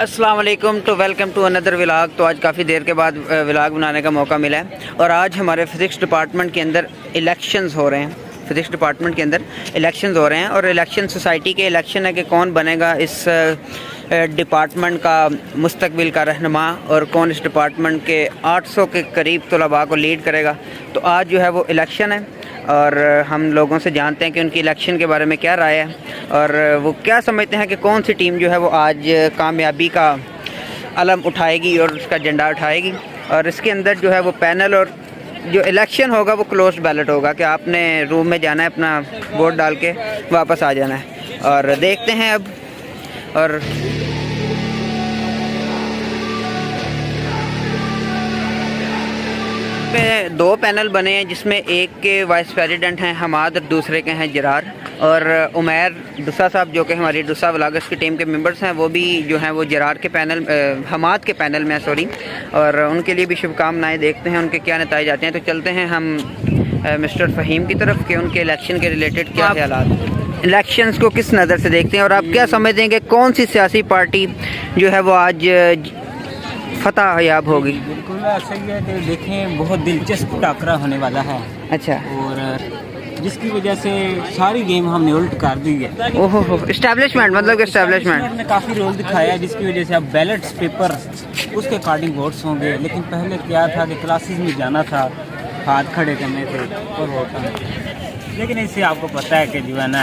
अस्सलाम वालेकुम तो वेलकम टू अनदर व्लॉग। तो आज काफ़ी देर के बाद व्लॉग बनाने का मौका मिला है और आज हमारे फ़िज़िक्स डिपार्टमेंट के अंदर इलेक्शंस हो रहे हैं। फ़िज़िक्स डिपार्टमेंट के अंदर इलेक्शंस हो रहे हैं और इलेक्शन सोसाइटी के इलेक्शन है कि कौन बनेगा इस डिपार्टमेंट का मुस्तकबिल का रहनुमा और कौन इस डिपार्टमेंट के 800 के करीब तलबा को लीड करेगा। तो आज जो है वो इलेक्शन है और हम लोगों से जानते हैं कि उनकी इलेक्शन के बारे में क्या राय है और वो क्या समझते हैं कि कौन सी टीम जो है वो आज कामयाबी का अलम उठाएगी और उसका झंडा उठाएगी। और इसके अंदर जो है वो पैनल और जो इलेक्शन होगा वो क्लोज बैलेट होगा कि आपने रूम में जाना है, अपना वोट डाल के वापस आ जाना है। और देखते हैं अब। और में दो पैनल बने हैं जिसमें एक के वाइस प्रेसिडेंट हैं हमाद और दूसरे के हैं जरार। और उमैर डुस्सा साहब जो कि हमारी डुस्सा व्लॉगर्स की टीम के मेंबर्स हैं वो भी जो हैं वो जरार के पैनल हमाद के पैनल में सॉरी, और उनके लिए भी शुभकामनाएं। देखते हैं उनके क्या नतीजे आते हैं। तो चलते हैं हम मिस्टर फ़हीम की तरफ कि उनके इलेक्शन के रिलेटेड क्या ख्यालात, इलेक्शंस को किस नज़र से देखते हैं और आप क्या समझते हैं कि कौन सी सियासी पार्टी जो है वो आज फतह याब होगी। बिल्कुल सही है कि देखें बहुत दिलचस्प टाकरा होने वाला है। अच्छा, और जिसकी वजह से सारी गेम हमने उल्ट कर दी है। ओहो, इस्टेब्लिशमेंट मतलब कि इस्टेब्लिशमेंट ने काफ़ी रोल दिखाया है जिसकी वजह से अब बैलेट्स पेपर उसके अकॉर्डिंग वोट्स होंगे। लेकिन पहले क्या था कि क्लासेस में जाना था, हाथ खड़े करने थे और वोट करने थे। लेकिन इससे आपको पता है कि जो है ना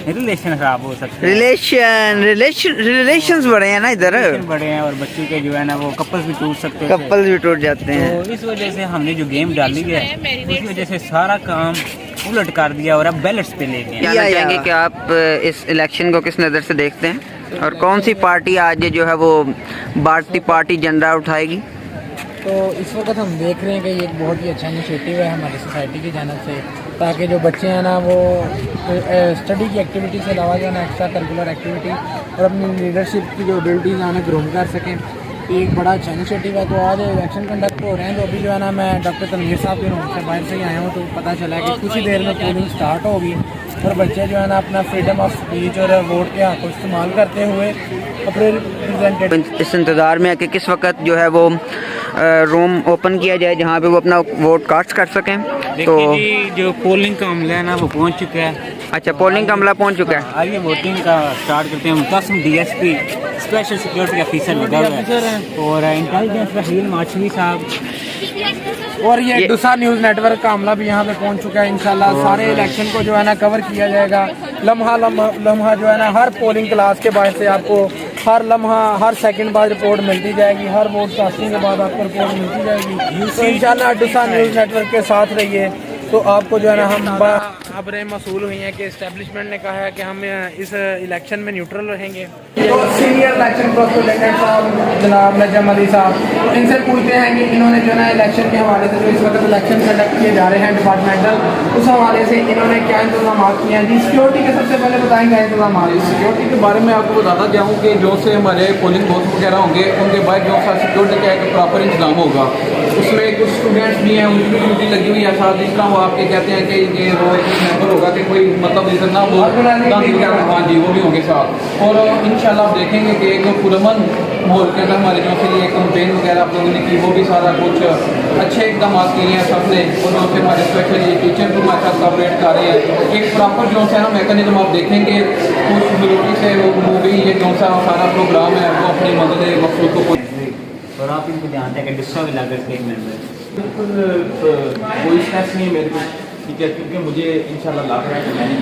रिलेशन ख़राब हो सकते हैं। रिलेशंस बड़े हैं ना इधर, बड़े हैं और बच्चों के जो है ना वो कपल्स भी टूट सकते हैं, कपल्स भी टूट जाते हैं। तो इस वजह से हमने जो गेम डाली है उस वजह से सारा काम उलट कर दिया और अब बैलेट्स पे ले गए। जानना चाहेंगे कि आप इस इलेक्शन को किस नज़र से देखते हैं और कौन सी पार्टी आज जो है वो भारतीय पार्टी झंडा उठाएगी। तो इस वक्त हम देख रहे हैं कि ये एक बहुत ही अच्छा इनिशिएटिव है हमारी सोसाइटी की जानब से, ताकि जो बच्चे हैं ना वो स्टडी की एक्टिविटी से अलावा जो है ना एक्स्ट्रा करिकुलर एक्टिविटी और अपनी लीडरशिप की जो एबिलिटीज़ हैं ग्रूम कर सकें। एक बड़ा अच्छा इनिशिएटिव है। तो आज इलेक्शन कंडक्ट हो रहे हैं। तो अभी जो है ना मैं डॉक्टर तनवीर साहब के रूम से बाहर से ही आया हूँ, तो पता चला है कि कुछ ही देर में पोलिंग स्टार्ट होगी और बच्चे जो है ना अपना फ्रीडम ऑफ स्पीच और वोट के हक़ को इस्तेमाल करते हुए अपने रिप्रेजेंटेटिव इस इंतज़ार में है कि किस वक्त जो है वो रूम ओपन किया जाए जहाँ पे वो अपना वोट कास्ट कर सकें। तो जो पोलिंग का अमला है ना वो पहुंच चुका है। अच्छा, पोलिंग का अमला पहुँच चुका है। आइए वोटिंग का स्टार्ट करते हैं। Mutassim DSP special security officer लगा हुआ है और इंटेलिजेंस रहील माछवी साहब और ये डुसा न्यूज़ नेटवर्क का अमला भी यहाँ पे पहुँच चुका है। इंशाल्लाह सारे इलेक्शन को जो है ना कवर किया जाएगा। लम्हा जो है ना हर पोलिंग क्लास के बाद से आपको हर लम्हा हर सेकंड बाद रिपोर्ट मिलती जाएगी। हर वोट कास्टिंग के बाद आपको रिपोर्ट मिलती जाएगी। तो इंशाल्लाह डुसा न्यूज़ नेटवर्क के साथ रहिए। तो आपको जो है ना हम खबरें मसूल हुई हैं कि इस्टेब्लिशमेंट ने कहा है कि हम इस इलेक्शन में न्यूट्रल रहेंगे। तो सीनियर इलेक्शन कॉरेस्पोंडेंट साहब जनाब नजम अली साहब, इनसे पूछते हैं कि इन्होंने जो है ना इलेक्शन के हवाले से जो इस वक्त इलेक्शन कंडक्ट किए जा रहे हैं डिपार्टमेंटल, उस हवाले से इन्होंने क्या इंतजाम किए हैं। जी सिक्योरिटी के सबसे पहले बताएंगे इंतजाम। सिक्योरिटी के बारे में आपको बताता जाऊँ कि जो से हमारे पोलिंग बूथ वगैरह होंगे उनके बाद जो सा सिक्योरिटी का एक प्रॉपर इंतजाम होगा। उसमें कुछ स्टूडेंट्स भी हैं, उनकी भी ड्यूटी लगी हुई है। साथ जिसका वो आपके कहते हैं कि ये वो एक मेंबर होगा कि कोई मतलब रीज़न ना हो, हाँ जी वो भी होंगे साथ। और इंशाल्लाह आप देखेंगे कि एक पुरअमन माहौल के अंदर हमारे जो से ये कैंपेन वगैरह आप लोगों ने की वो भी सारा कुछ अच्छे इकदाम किए हैं सबने। और जो से हमारे स्पेशल ये टीचर भी हमारे साथ कॉपरेट कर रहे हैं। एक प्रॉपर जो है ना मैकेनिज्म आप देखेंगे कुछ मिनोरिटी से वो भी ये जो सा सारा प्रोग्राम है वो अपनी मदद मकसूद को। और आप इनको जानते हैं कि डिस्ट्रिक्ट व्लॉगर्स के एक मेंबर बिल्कुल कोई स्ट्रेस नहीं है मेरे को, ठीक है, क्योंकि मुझे इंशाल्लाह लाभ है कि मैंने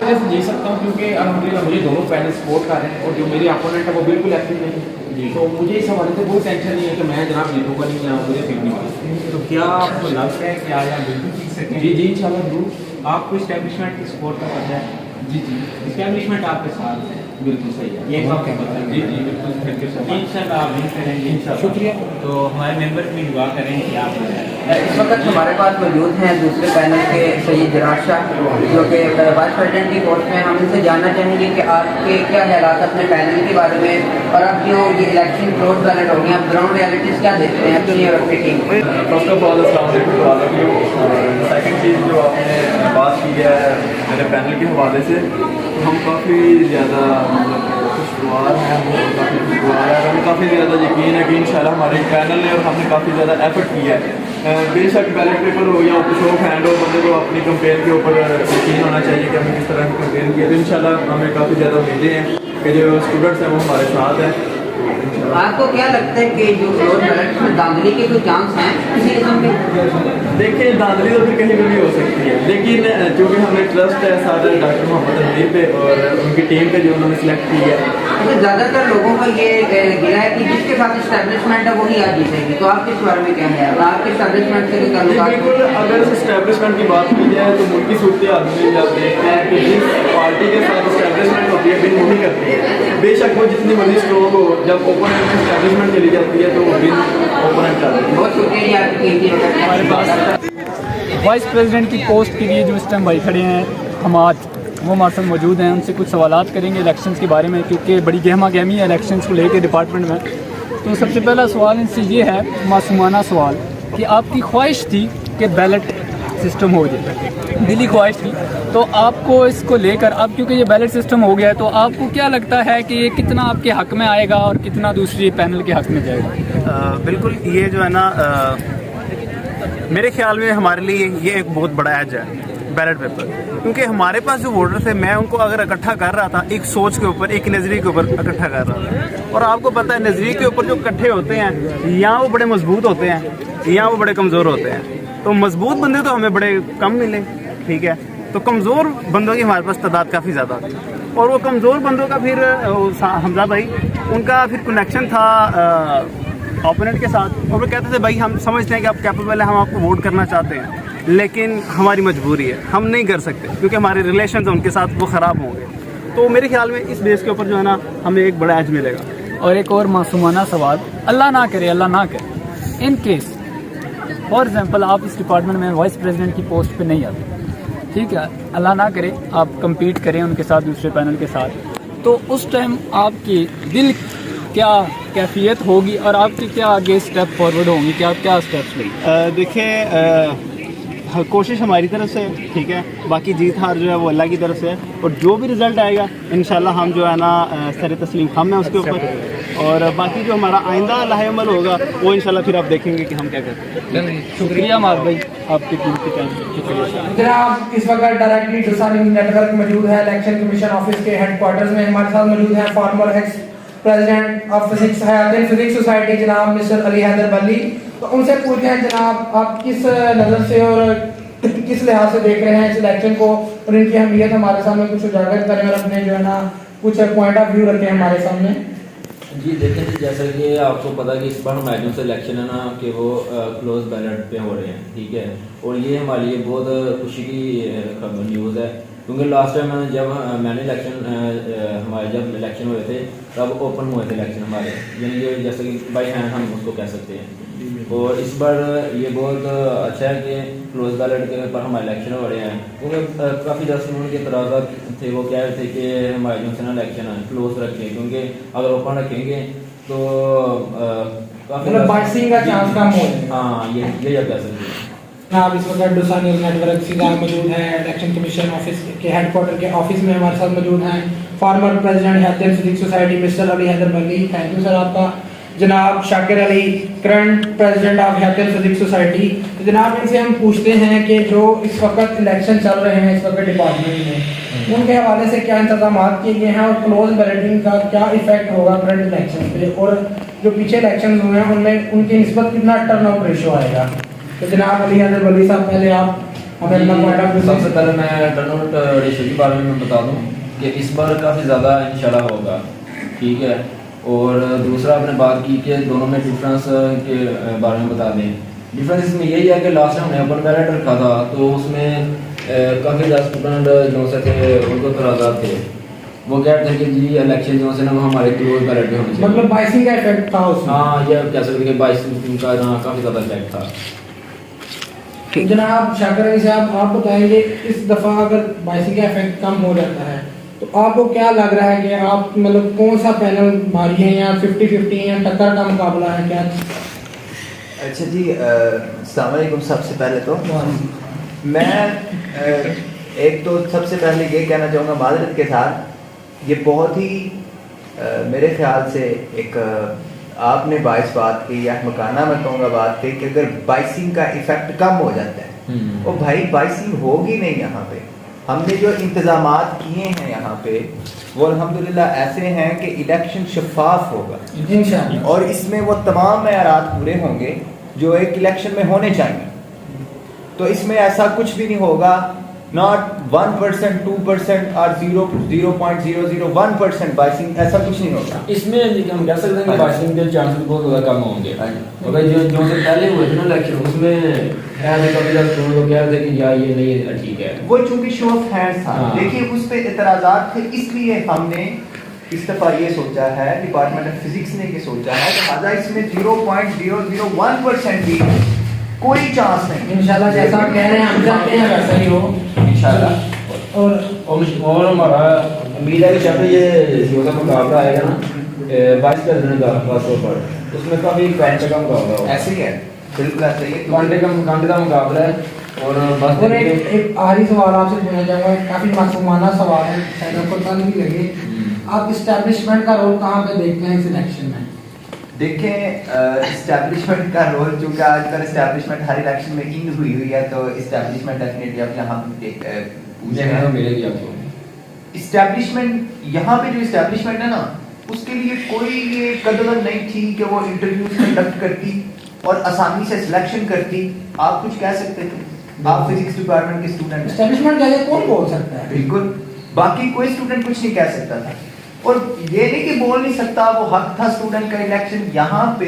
ऐसे जी सकता हूँ क्योंकि अल्हम्दुलिल्लाह मुझे दोनों पैनल सपोर्ट कर रहे हैं और जो मेरी अपोनेंट है वो बिल्कुल एक्टिव नहीं। तो मुझे इस हवाले से कोई टेंशन नहीं है कि मैं जनाब जीतूंगा नहीं या मुझे सीट नहीं मिली। तो क्या आपको लगता है कि आया बिल्कुल जीत सकें? जी इंशाल्लाह जरूर। आपको इस्टेब्लिशमेंट की सपोर्ट का पता है? जी इस्टेब्लिशमेंट आपके साथ है, बिल्कुल सही है। ये आपको पता है? जी बिल्कुल, थैंक यू सो मच। इंशाल्लाह आप विन करेंगे इंशाल्लाह। शुक्रिया। तो हमारे मेंबर भी दुआ करें कि आप इस वक्त हमारे पास मौजूद हैं दूसरे पैनल के सैयद जरार शाह जो कि वाइस प्रेसिडेंट की पोस्ट में। हम उनसे जानना चाहेंगे कि आपके क्या ख्यालात अपने पैनल के बारे में और अब जो ये इलेक्शन क्लोज बैलेट हो गए, आप ग्राउंड रियलिटीज़ क्या देखते हैं अपनी और अपनी team. First of all second चीज़ जो आपने बात की है मेरे पैनल के हवाले से, तो हम काफ़ी ज़्यादा मतलब खुशगवार हैं, काफ़ी खुशगवार है इंशाल्लाह हमारे पैनल ने और हमने काफ़ी ज़्यादा एफर्ट किया है। बेशक बैलेट पेपर हो या ऑफ हैंड हो, बंदे को अपनी कंपेयर के ऊपर यकीन होना चाहिए कि हमने किस तरह कंपेयर किया। तो इंशाल्लाह हमें काफ़ी ज़्यादा उम्मीदें हैं कि जो स्टूडेंट्स हैं वो हमारे साथ हैं। आपको क्या लगता है कि जो क्लोज बैलेट में धांधली के कोई चांस हैं किसी किस्म के? देखिए धांधली तो फिर कहीं पर भी हो सकती है, लेकिन चूँकि हमें ट्रस्ट है सारे डॉक्टर मोहम्मद अमीर पे और उनकी टीम पे जो उन्होंने सिलेक्ट की है। तो ज़्यादातर लोगों का ये गिरा है कि जिसके साथ इस्टेब्लिशमेंट है वही आज जीतेगी, तो आप किस बारे में कहेंगे? आपके इस्टेब्लिशमेंट से कोई जी बिल्कुल, अगर इस्टेब्लिशमेंट की बात की जाए तो मुल्क की सूरत हाल में जब देखते हैं कि जिस पार्टी के साथ इस्टेब्लिशमेंट होती है बिन वही करती है। बेशक वो जितनी मर्जी स्ट्रोक हो, जब ओपोनेंट में इस्टेब्लिशमेंट चली जाती है तो वो बिन ओपोनेंट करती है। बहुत शुक्रिया आपकी कीमती वक्त। हमारे पास वाइस प्रेसिडेंट की पोस्ट के लिए जो इस टाइम भाई खड़े हैं हमाद, वो हमारे साथ मौजूद हैं। उनसे कुछ सवालात करेंगे इलेक्शंस के बारे में, क्योंकि बड़ी गहमा गहमी है इलेक्शंस को लेकर डिपार्टमेंट में। तो सबसे पहला सवाल इनसे ये है, मासूमाना सवाल, कि आपकी ख्वाहिश थी कि बैलेट सिस्टम हो जाए, दिली ख्वाहिश थी, तो आपको इसको लेकर अब क्योंकि ये बैलेट सिस्टम हो गया है तो आपको क्या लगता है कि ये कितना आपके हक में आएगा और कितना दूसरी पैनल के हक में जाएगा? बिल्कुल, ये जो है ना मेरे ख्याल में हमारे लिए ये एक बहुत बड़ा एज है बैलेट पेपर, क्योंकि हमारे पास जो वोटर थे मैं उनको अगर इकट्ठा कर रहा था एक सोच के ऊपर, एक नज़रिए के ऊपर इकट्ठा कर रहा था। और आपको पता है नज़रिए के ऊपर जो इकट्ठे होते हैं या वो बड़े मजबूत होते हैं या वो बड़े कमज़ोर होते हैं। तो मजबूत बंदे तो हमें बड़े कम मिले, ठीक है, तो कमज़ोर बंदों की हमारे पास तादाद काफ़ी ज़्यादा थी। और वो कमज़ोर बंदों का फिर हमजा भाई उनका फिर कनेक्शन था ओपोनेंट के साथ, और वो कहते थे भाई हम समझते हैं कि आप कैपेबल हैं, हम आपको वोट करना चाहते हैं, लेकिन हमारी मजबूरी है, हम नहीं कर सकते क्योंकि हमारे रिलेशन उनके साथ वो ख़राब होंगे। तो मेरे ख्याल में इस बेस के ऊपर जो है ना हमें एक बड़ा एज मिलेगा। और एक और मासूमाना सवाल, अल्लाह ना करे इन केस फॉर एग्जांपल आप इस डिपार्टमेंट में वाइस प्रेसिडेंट की पोस्ट पे नहीं आते, ठीक है, अल्लाह ना करे आप compete करें उनके साथ दूसरे पैनल के साथ, तो उस टाइम आपकी दिल क्या कैफियत होगी और आपकी क्या आगे स्टेप फॉरवर्ड होंगी, कि आप क्या स्टेप्स लेंगे? देखिए कोशिश हमारी तरफ से, ठीक है, बाकी जीत हार जो है वो अल्लाह की तरफ से है, और जो भी रिज़ल्ट आएगा इंशाल्लाह हम जो है ना सर तस्लीम खाम है उसके ऊपर, और बाकी जो हमारा आइंदा लाहेअमल होगा वो इंशाल्लाह फिर आप देखेंगे कि हम क्या करते हैं। शुक्रिया मार भाई आपकी कीमती टाइम, शुक्रिया। जनाब इस वक्त डायरेक्टली डुसानी नेटवर्क मौजूद है इलेक्शन कमीशन ऑफिस के हेडक्वार्टर्स में। हमारे साथ मौजूद है former ex president of physics हयातिन फिजिक्स सोसाइटी जनाब मिस्टर अली हैदर बल्ली। तो उनसे पूछते हैं जनाब आप किस नज़र से और किस लिहाज से देख रहे हैं इस इलेक्शन को, और इनकी अहमियत हमारे सामने कुछ उजागर करें और अपने जो है ना कुछ पॉइंट ऑफ व्यू रखें हमारे सामने। जी देखें जी, जैसा कि आपको पता है कि इस बार हमारे जो इलेक्शन है ना कि वो क्लोज बैलेट पे हो रहे हैं, ठीक है, और ये हमारे लिए बहुत खुशी की न्यूज़ है, क्योंकि लास्ट टाइम जब मैंने हमारे जब इलेक्शन हुए थे तब ओपन हुए थे इलेक्शन हमारे, यानी कि जैसे कि बाई हैंड हम उसको कह सकते हैं। और इस बार ये बहुत अच्छा है कि क्लोज बैलेट के पर हमारे इलेक्शन हो रहे हैं, क्योंकि काफ़ी दस के तराज़ात थे, वो कह रहे थे कि हमारे जो है इलेक्शन क्लोज रखें, क्योंकि अगर ओपन रखेंगे तो काफ़ी बाइसिंग का चांस कम हो। हाँ ये आप कह सकते हैं। आप इस वक्त डुसानी नेटवर्क सीधा मौजूद है इलेक्शन कमीशन ऑफिस के हेडक्वार्टर के ऑफिस में। हमारे साथ मौजूद हैं फॉर्मर प्रेसिडेंट हयातिन physics society mister Ali Haider Balli. Thank you sir आपका। जनाब Shakir Ali current president of हयातिन फिजिक्स सोसाइटी। तो जनाब इनसे हम पूछते हैं कि जो इस वक्त इलेक्शन चल रहे हैं इस वक्त डिपार्टमेंट में, उनके हवाले से क्या इंतजाम किए गए हैं और क्लोज बैलेटिंग का क्या इफेक्ट होगा करंट इलेक्शन पे, और जो पीछे इलेक्शन हुए हैं उनमें उनकी निस्बत कितना टर्न आउट रेशो आएगा। तो जनाब अली हैदर बल्ली साहब पहले आप हमें अपना पॉइंट ऑफ व्यू। सबसे पहले मैं टर्न आउट रेशो के बारे में बता दूं कि इस बार काफ़ी ज़्यादा इंशाल्लाह होगा, ठीक है, और दूसरा आपने बात की कि दोनों में डिफरेंस के बारे में बता दें। डिफरेंस इसमें यही है कि लास्ट टाइम हमने ओपन बैलेट रखा था तो उसमें काफ़ी ज़्यादा स्टूडेंट जो से थे उनको तराज़ात थे, वो कहते थे कि जी इलेक्शन जो से ना वो हमारे क्लोज बैलेट में होने चाहिए, मतलब बाइसिंग का इफेक्ट था उसमें। हाँ ये कह सकते हैं कि बाइसिंग का काफ़ी ज़्यादा इफेक्ट था। जनाब शाकिर अली साहब आप बताएंगे इस दफ़ा अगर बाइसिंग का इफेक्ट कम हो जाता है तो आपको क्या लग रहा है कि आप मतलब कौन सा पैनल भारी है, या 50-50 या टक्कर का मुकाबला है क्या? अच्छा जी, अस्सलाम वालेकुम। सबसे पहले तो मैं एक तो सबसे पहले ये कहना चाहूँगा माजरत के साथ, ये बहुत ही मेरे ख्याल से एक आपने 22 बात की या मकाना मैं कहूँगा बात की कि अगर बाइसिंग का इफेक्ट कम हो जाता है, और भाई बाइसिंग होगी नहीं यहाँ पे। हमने जो इंतजामात किए हैं यहाँ पे वो अल्हम्दुलिल्लाह ऐसे हैं कि इलेक्शन शफाफ होगा इंशाअल्लाह, और इसमें वो तमाम मेयारात पूरे होंगे जो एक इलेक्शन में होने चाहिए। तो इसमें ऐसा कुछ भी नहीं होगा, नॉट 1%, 2% और 0.001% बाइसिंग, ऐसा कुछ नहीं होगा इसमें। हम कह सकते हैं कि बाइसिंग के चांसेस बहुत ज़्यादा कम होंगे। मगर जो से पहले हुए थे ना इलेक्शन, उसमें ऐसे कभी लोग कह रहे थे कि यार ये नहीं ठीक है, वो चूंकि शो ऑफ हैंड्स था। देखिए उस पर एतराज़ात थे, इसलिए हमने इस दफ़ा ये सोचा है, डिपार्टमेंट ऑफ फिजिक्स ने ये सोचा है कि लिहाजा इसमें 0.001% भी कोई चांस नहीं। इंशाल्लाह जैसा आप कह रहे हैं हम चाहते हैं वैसा ही हो इंशाल्लाह। और हमारा उम्मीद है कि जब ये सीओ का मुकाबला आएगा ना 22 प्रेसिडेंट का खासतौर पर, उसमें काफ़ी कांटे का मुकाबला होगा। ऐसे ही है, बिल्कुल ऐसे ही है, कांटे का मुकाबला है। और बस और एक आखिरी सवाल आपसे पूछना चाहूँगा, काफ़ी मासूमाना सवाल है, शायद आपको पता नहीं लगे, आप इस्टेब्लिशमेंट का रोल कहाँ पे देखते हैं इस इलेक्शन में? देखें इस्टेब्लिशमेंट का रोल, चूँकि आजकल इस्टेब्लिशमेंट हर इलेक्शन में इन हुई है, तो इस्टेब्लिशमेंट डेफिनेटली आप यहाँ मिलेगी आपको। इस्टेब्लिशमेंट यहाँ पे जो इस्टेब्लिशमेंट है ना, उसके लिए कोई ये कदर नहीं थी कि वो इंटरव्यूज कंडक्ट करती और आसानी से सिलेक्शन करती। आप कुछ कह सकते थे, आप फिजिक्स डिपार्टमेंट के स्टूडेंट, इस्टेब्लिशमेंट कैसे कौन बोल सकता है? बिल्कुल, बाकी कोई स्टूडेंट कुछ नहीं कह सकता था, और ये नहीं कि बोल नहीं सकता, वो हक था स्टूडेंट का। इलेक्शन यहाँ पे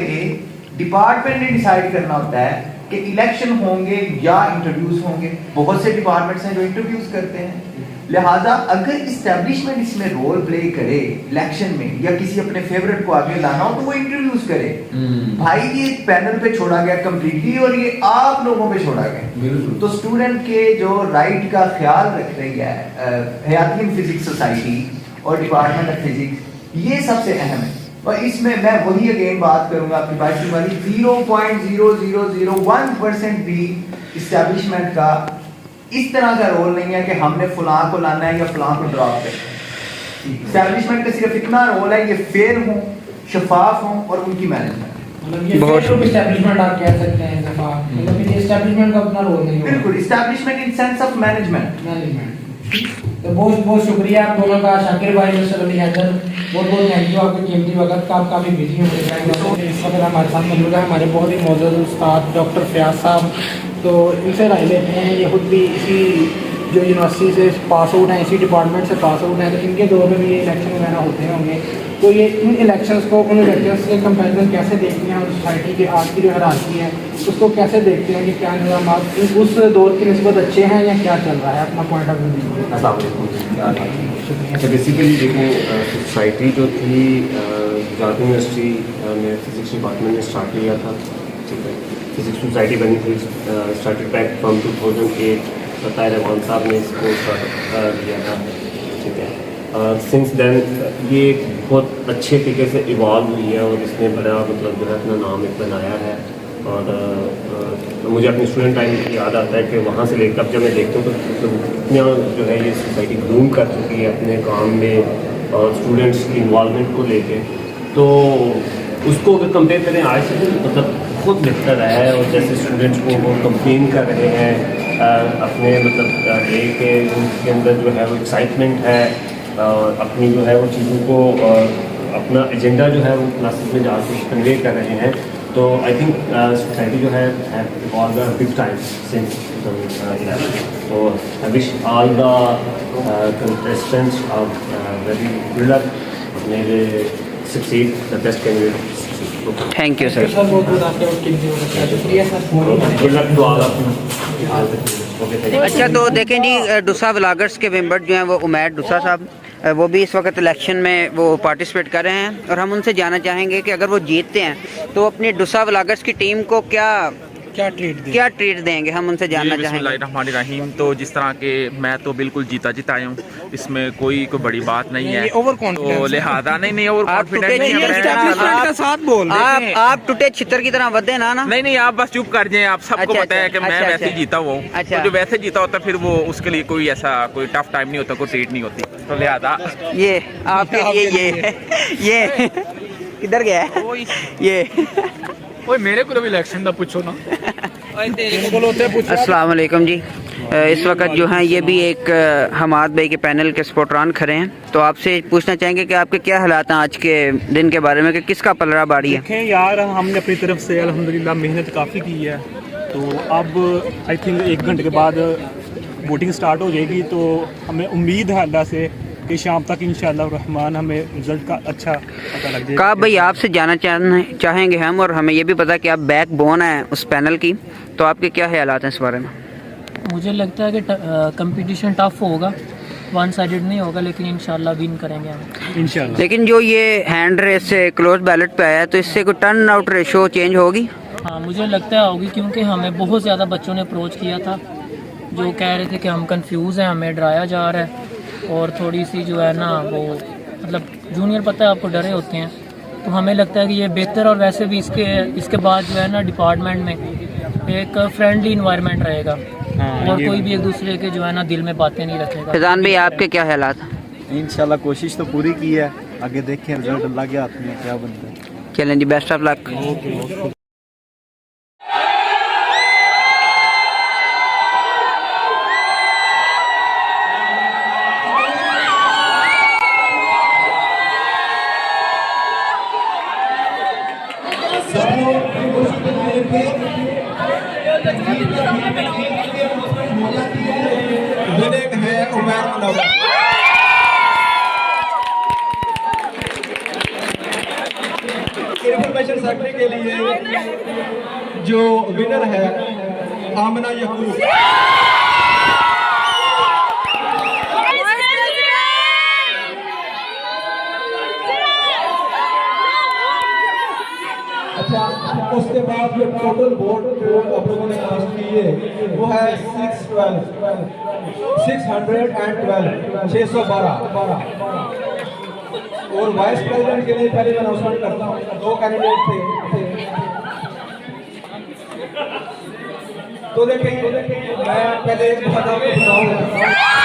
डिपार्टमेंट ने डिसाइड करना होता है कि इलेक्शन होंगे या इंटरव्यूज होंगे। बहुत से डिपार्टमेंट्स हैं जो इंटरव्यूज करते हैं, लिहाजा अगर इस्टेब्लिशमेंट इसमें रोल प्ले करे इलेक्शन में, या किसी अपने फेवरेट को आगे लाना हो, तो वो इंटरव्यूज करे। भाई ये पैनल पे छोड़ा गया कम्प्लीटली, और ये आप लोगों पे छोड़ा गया। तो स्टूडेंट के जो राइट का ख्याल रख रही है हयातीन फिजिक्स सोसाइटी और डिपार्टमेंट ऑफ फिजिक्स, ये सबसे अहम है। और इसमें मैं वही अगेन बात करूंगा आपकी बाइसिंग वाली, 0.0001% भी इस्टेब्लिशमेंट का इस तरह का रोल नहीं है कि हमने फलां को लाना है या फलां को ड्रॉप करना। इस्टेब्लिशमेंट का सिर्फ इतना रोल है ये फेयर हो, शफाफ हो और उनकी मैनेजमेंट। बहुत इस्टेब्लिशमेंट आप कह सकते हैं दफा, मतलब ये इस्टेब्लिशमेंट का अपना रोल नहीं होगा। बिल्कुल, establishment in sense of management. तो बहुत बहुत शुक्रिया आप दोनों का, शाकिर भाई, मिस्टर अली हैदर, बहुत बहुत थैंक यू आपके कीमती वक्त का। आप काफ़ी बिजी होते हैं, इस वक्त हमारे साथ मौजूद है हमारे बहुत ही मौजूद उस्ताद डॉक्टर फयाज साहब। तो इनसे राय लेते हैं, ये खुद भी इसी जो यूनिवर्सिटी से पास आउट हैं, इसी डिपार्टमेंट से पास आउट हैं, तो इनके दौर में भी ये इलेक्शन वगैरह होते होंगे। तो ये इन इलेक्शंस को, उन इलेक्शंस के कंपैरिजन कैसे देखते हैं, और सोसाइटी के आज की जो हालात है उसको कैसे देखते हैं कि क्या निज़ाम उस दौर की निस्बत अच्छे हैं या क्या चल रहा है, अपना पॉइंट ऑफ व्यू दीजिए। अच्छा, बेसिकली देखें सोसाइटी जो थी जात यूनिवर्सिटी में फिजिक्स डिपार्टमेंट ने स्टार्ट किया था, ठीक है। फिजिक्स सोसाइटी बनी थी, started back from 2008, Tahir Afghan साहब ने इसको स्टार्ट किया था, ठीक है। सिंस देन ये बहुत अच्छे तरीके से इवॉल्व हुई है और इसने बड़ा मतलब जो है अपना नाम एक बनाया है। और मुझे अपने स्टूडेंट टाइम याद आता है कि वहाँ से लेकर जब मैं देखता हूँ तो इतना जो है ये सोसाइटी ग्रूम कर चुकी है अपने काम में और स्टूडेंट्स की इन्वॉल्वमेंट को लेके, तो उसको अगर कंपेयर करें आज से तो मतलब बहुत बेहतर है। और जैसे स्टूडेंट्स को वो कंप्लेन कर रहे हैं अपने मतलब डे के उनके अंदर जो है वो एक्साइटमेंट है, अपनी जो है वो चीज़ों को अपना एजेंडा जो है वो क्लासेस में जाकर कन्वे कर रहे हैं। तो आई थिंक सोसाइटी जो है all the big time since 2011। तो I wish all the contestants are very good luck, मेरे succeed the best candidate. Thank you sir. Good luck to all of you. अच्छा, तो देखें जी, डुसा व्लॉगर्स के member जो हैं वो उमैर डुसा साहब, वो भी इस वक्त इलेक्शन में वो पार्टिसिपेट कर रहे हैं, और हम उनसे जानना चाहेंगे कि अगर वो जीतते हैं तो अपनी डुसा व्लॉगर्स की टीम को क्या ट्रीट देंगे, हम उनसे जानना चाहेंगे। बिस्मिल्लाहिर्रहमानिर्रहीम। तो जिस तरह के मैं तो बिल्कुल जीता आया हूँ, इसमें कोई बड़ी बात नहीं है, तो लिहाजा नहीं ओवर कॉन्फिडेंस आप टूटे छितर की तरह बदे ना नहीं, आप बस चुप कर जाएं। आप सबको पता है कि मैं वैसे ही जीता हुआ हूँ। अच्छा। तो जो वैसे जीता होता फिर वो उसके लिए कोई ऐसा कोई टफ टाइम नहीं होता, कोई ट्रीट नहीं होती, तो लिहाजा ये आपके लिए ये किधर गया है ये? ओए मेरे को भी इलेक्शन का पूछो ना। अस्सलाम वालेकुम जी। इस वक्त जो हैं ये भी एक हमाद भाई के पैनल के स्पोर्टरान खड़े हैं, तो आपसे पूछना चाहेंगे कि आपके क्या हालात हैं आज के दिन के बारे में, कि किसका पलड़ा बाड़ी है? देखें यार, हमने अपनी तरफ से अल्हम्दुलिल्लाह मेहनत काफ़ी की है, तो अब आई थिंक 1 घंटे के बाद वोटिंग स्टार्ट हो जाएगी, तो हमें उम्मीद है अल्लाह से कि शाम तक इंशाअल्लाह रहमान हमें रिजल्ट का अच्छा पता लग जाएगा। का भाई आपसे जानना चाहेंगे हम, और हमें ये भी पता कि आप बैक बोन हैं उस पैनल की, तो आपके क्या ख्यालात हैं इस बारे में? मुझे लगता है कि कंपटीशन टफ होगा, वन साइडेड नहीं होगा, लेकिन इंशाल्लाह विन करेंगे हम इंशाल्लाह। लेकिन जो ये हैंड रेस से क्लोज बैलेट पे आया है, तो इससे कोई टर्न आउट रेशो चेंज होगी? हाँ, मुझे लगता है होगी, क्योंकि हमें बहुत ज़्यादा बच्चों ने अप्रोच किया था जो कह रहे थे कि हम कंफ्यूज हैं, हमें डराया जा रहा है, और थोड़ी सी जो है ना वो मतलब जूनियर पता है आपको डरे होते हैं, तो हमें लगता है कि ये बेहतर, और वैसे भी इसके बाद जो है ना डिपार्टमेंट में एक फ्रेंडली इन्वायरमेंट रहेगा, और कोई भी एक दूसरे के जो है ना दिल में बातें नहीं रखेगा। फैजान भाई आपके क्या हालात हैं? इंशाल्लाह कोशिश तो पूरी की है, आगे देखें रिजल्ट अल्लाह के हाथ में क्या बनता है। चलें जी, best of luck. Information secretary के लिए जो विनर है आमना यकूब। अच्छा, उसके बाद जो टोटल वोट जो आप लोगों ने कास्ट किए वो है 612 और वाइस प्रेसिडेंट के लिए पहले मैं अनाउंसमेंट करता हूँ, 2 कैंडिडेट थे। तो देखें, मैं पहले एक बात आपको बताऊँ।